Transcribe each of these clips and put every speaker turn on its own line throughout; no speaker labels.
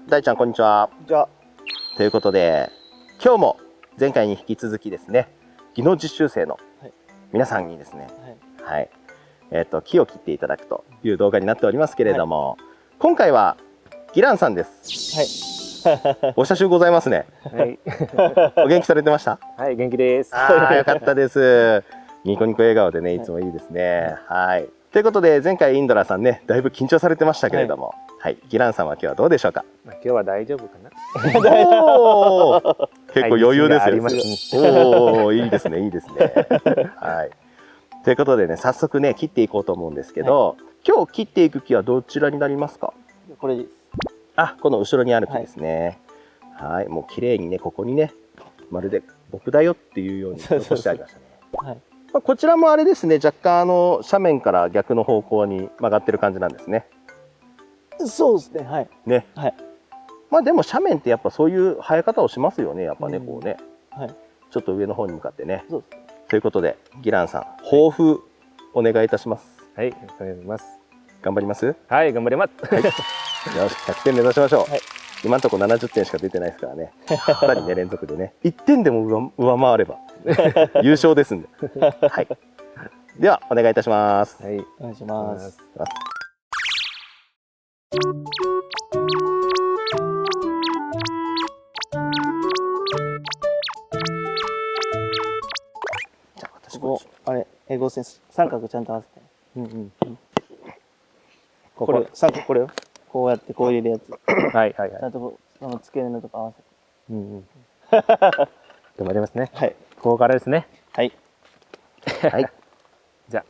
大ちゃんこんにちは。
じゃあ、
ということで、今日も前回に引き続きですね、技能実習生の皆さんにですね、はい、木を切っていただくという動画になっておりますけれども、今回はギランさんです。はい。お久しぶりございますね。
はい。
お元気されてました？
はい、元気です。
ああ、よかったです。ニコニコ笑顔でね、いつもいいですね。はい。ということで、前回インドラさんね、だいぶ緊張されてましたけれども、はい、ギランさんは今日はどうでしょうか？
今日は大丈夫かな。
おー、結構余裕ですよ。
ありますね。
おお、いいですね、いいですね。はい。ということでね、早速ね、切っていこうと思うんですけど、今日切っていく木はどちらになりますか？
これです。
あ、この後ろにある木ですね。はい、もう綺麗にね、ここにね、まるで僕だよっていうように残してありましたね。
はい。
まあ、こちらもあれですね、若干斜面から逆の方向に曲がってる感じなんですね。
そうですね。はい。
ね。
はい。
まあでも斜面ってやっぱそういう生え方をしますよね、やっぱね、こうね。
はい。
ちょっと上の方に向かってね。
そうです。
ということで、ギランさん、抱負お願いいたします。
はい、お願いします。
頑張ります。
はい、頑張ります。
はい。よし、100点目指しましょう。
はい。
今のところ70点しか出てないですからね。2人ね、連続でね。1点でも上回れば優勝ですんで。はい。では、お願いいたします。
はい、
お願いします。
じゃあ、私
ここ、あれ、英語センス、三角ちゃんと合わせて。
うんうん。
これ、三角これよ。こうやってこう入れるやつ。
はいはいはい。
ちゃんとこうその付け根のとこ合わせて。
うんうん。頑張りますね。
はい。
ここからですね。
はい。
はい。
じゃあ。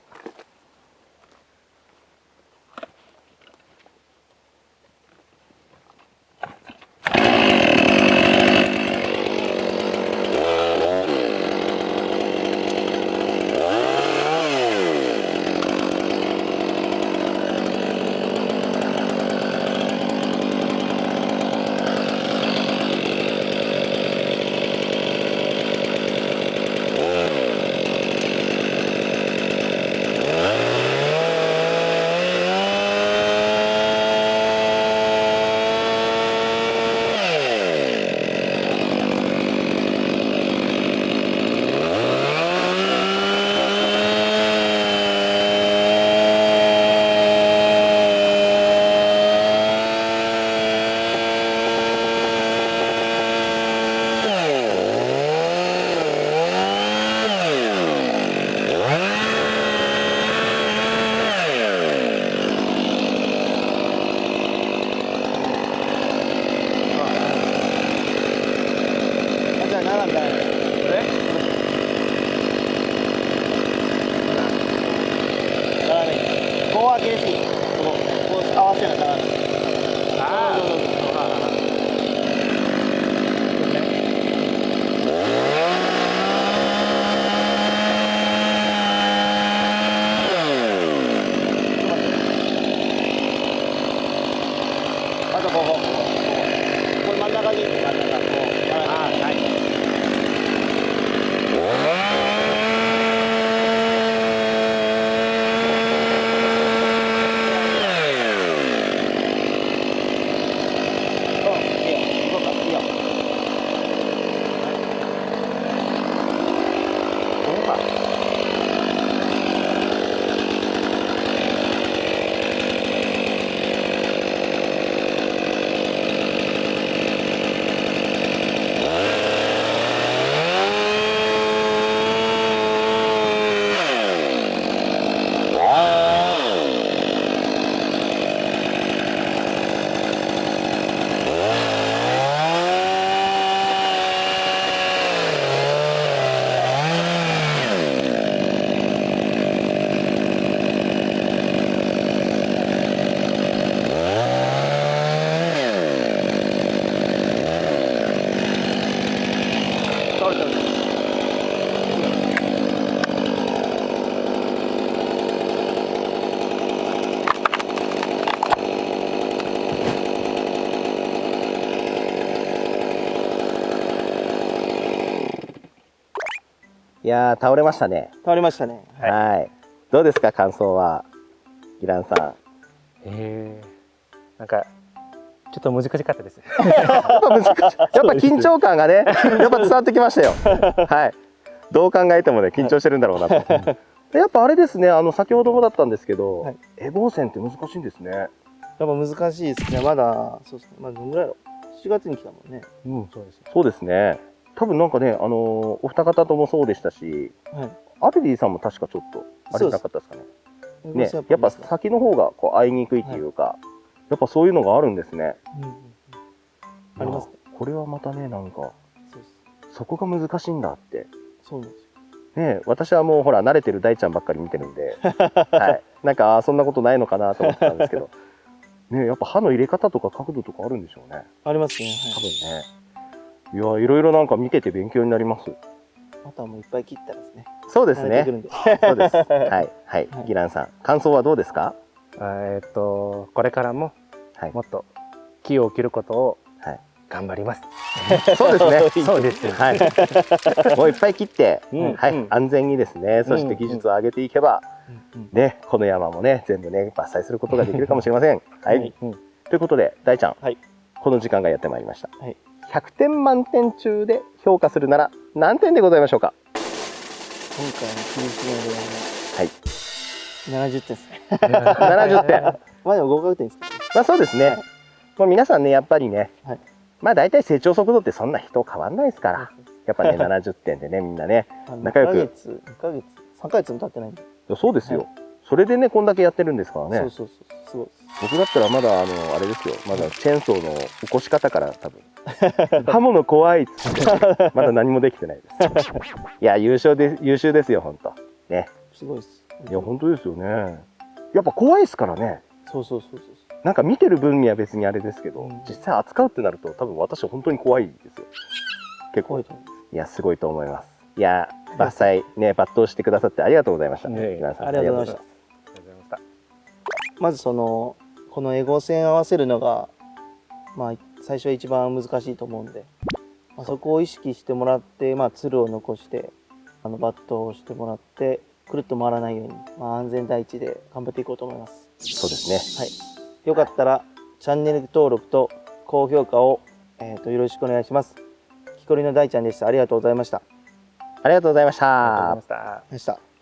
じゃあ並んだら。斜めに。こう開けるし、こう合わせな斜めに。あとここれ真ん中に真ん中こう。はい。
いやー、倒れましたね。
倒れましたね。
はい。どうですか、感想は。ギランさん。
なんかちょっと難しかったです。
やっぱ難しい。やっぱ緊張感がね、やっぱ伝わってきましたよ。はい。どう考えてもね、緊張してるんだろうなと。やっぱあれですね、先ほどもだったんですけど、
はい
エボー線って難しいんですね。
やっぱ難しいですね。まだ、そうですね。まだどんぐらいだろう。7月に来たもんね。
うん、そうです。
そうですね。多分なんかね、お二方ともそうでしたし、
はい。
アルディさんも確かちょっと、あれなかったですかね。ね、やっぱ先の方がこう会いにくいっていうか、やっぱそういうのがあるんですね。
ありますね。
これはまたね、なんか、
そうです。
そこが難しいんだって。
そうなんですよ。
ね、私はもうほら慣れてる大ちゃんばっかり見てるんで、はい、なんかそんなことないのかなと思ってたんですけど、ね、やっぱ刃の入れ方とか角度とかあるんでしょうね。
ありますね。
多分ね。いや、いろいろなんか見てて勉強になります。
あとはもういっぱい切ったらですね。
そうですね。そうです。はい、はい、
はい
ギランさん、感想はどうですか？
これからも
はい、
もっと木を切ることを
はい、
頑張ります。
そうですね。
そうです。
はい。もういっぱい切って、
うん
はい、
うん
安全にですね、そして技術を上げていけば、ね、この山もね、全部ね、伐採することができるかもしれません。は
はいい。
ということで、大ちゃん、
はい。
この時間がやってまいりました。
はい。
100点満点中で評価するなら何点でございましょうか？
今回の切り締めで
はい。
70点ですね。
70点。
まあでも合格点ですかね。
まあそうですね。もう皆さんね、やっぱりね、
はい。
まあ大体成長速度ってそんな人変わんないですから、やっぱね、70点でね、みんなね、仲良く
2ヶ月、3ヶ月も経ってないんで。
そうですよ。
はい
それでね、こんだけやってるんですからね。
そうそうそう、すごいです。
僕だったらまだあれですよ、まだチェーンソーの起こし方から多分刃物怖いっつってまだ何もできてないですいや優秀ですよ本当ね。
すごいです。
いや本当ですよね。やっぱ怖いですからね。
そうそうそうそう。
なんか見てる分には別にあれですけど、
うん
実際扱うってなると多分私本当に怖いですよ結構。
怖いと思います。
いやすごいと思います。いや伐採ね抜刀してくださってありがとうございました。
ねえ
皆さん
ありがとうございました。
ありがとうございました。
まずこのエゴ線合わせるのが、まあ、最初は一番難しいと思うんで、まあ、そこを意識してもらって、まあ、つるを残してバットをしてもらってくるっと回らないように、まあ、安全第一で頑張っていこうと思います。
そうですね。
はい、よかったらチャンネル登録と高評価を、よろしくお願いします。木こりの大ちゃんでした。ありがとうございました。
ありがとうございまし
ありがとうござい
た
ま。した。
でした。